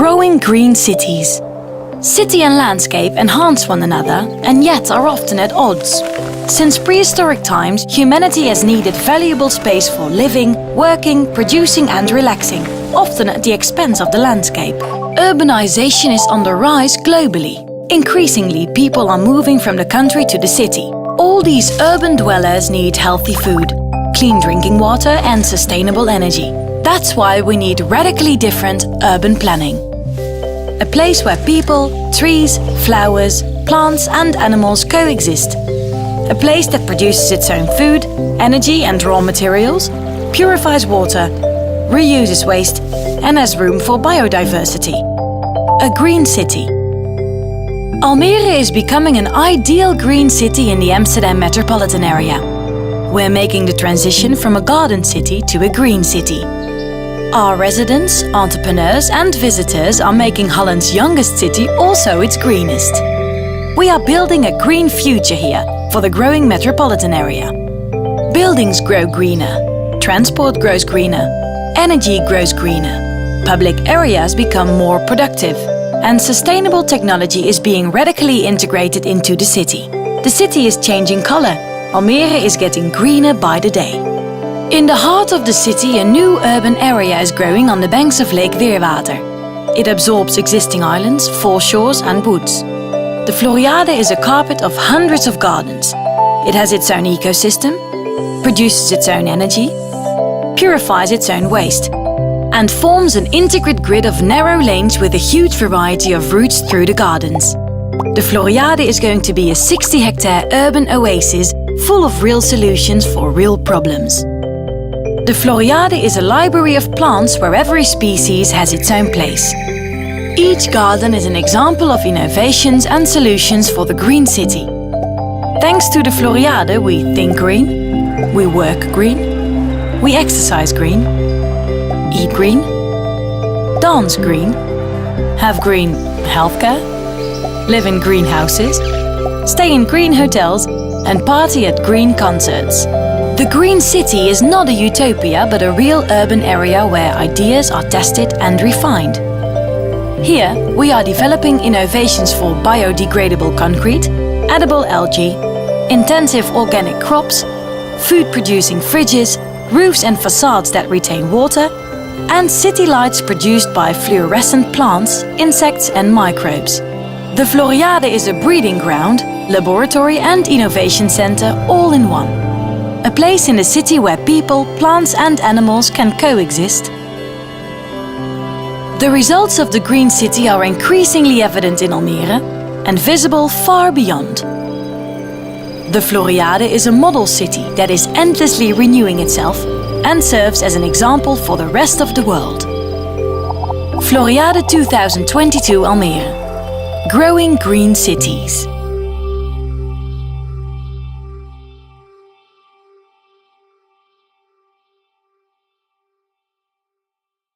Growing green cities. City and landscape enhance one another and yet are often at odds. Since prehistoric times, humanity has needed valuable space for living, working, producing and relaxing, often at the expense of the landscape. Urbanization is on the rise globally. Increasingly, people are moving from the country to the city. All these urban dwellers need healthy food, clean drinking water and sustainable energy. That's why we need radically different urban planning. A place where people, trees, flowers, plants and animals coexist. A place that produces its own food, energy and raw materials, purifies water, reuses waste and has room for biodiversity. A green city. Almere is becoming an ideal green city in the Amsterdam metropolitan area. We're making the transition from a garden city to a green city. Our residents, entrepreneurs and visitors are making Holland's youngest city also its greenest. We are building a green future here for the growing metropolitan area. Buildings grow greener, transport grows greener, energy grows greener, public areas become more productive, and sustainable technology is being radically integrated into the city. The city is changing color. Almere is getting greener by the day. In the heart of the city, a new urban area is growing on the banks of Lake Weerwater. It absorbs existing islands, foreshores and woods. The Floriade is a carpet of hundreds of gardens. It has its own ecosystem, produces its own energy, purifies its own waste, and forms an intricate grid of narrow lanes with a huge variety of routes through the gardens. The Floriade is going to be a 60-hectare urban oasis full of real solutions for real problems. The Floriade is a library of plants where every species has its own place. Each garden is an example of innovations and solutions for the green city. Thanks to the Floriade, we think green, we work green, we exercise green, eat green, dance green, have green healthcare, live in green houses, stay in green hotels and party at green concerts. The green city is not a utopia but a real urban area where ideas are tested and refined. Here we are developing innovations for biodegradable concrete, edible algae, intensive organic crops, food-producing fridges, roofs and facades that retain water, and city lights produced by fluorescent plants, insects and microbes. The Floriade is a breeding ground, laboratory and innovation center all in one. A place in the city where people, plants and animals can coexist. The results of the green city are increasingly evident in Almere and visible far beyond. The Floriade is a model city that is endlessly renewing itself and serves as an example for the rest of the world. Floriade 2022 Almere. Growing green cities.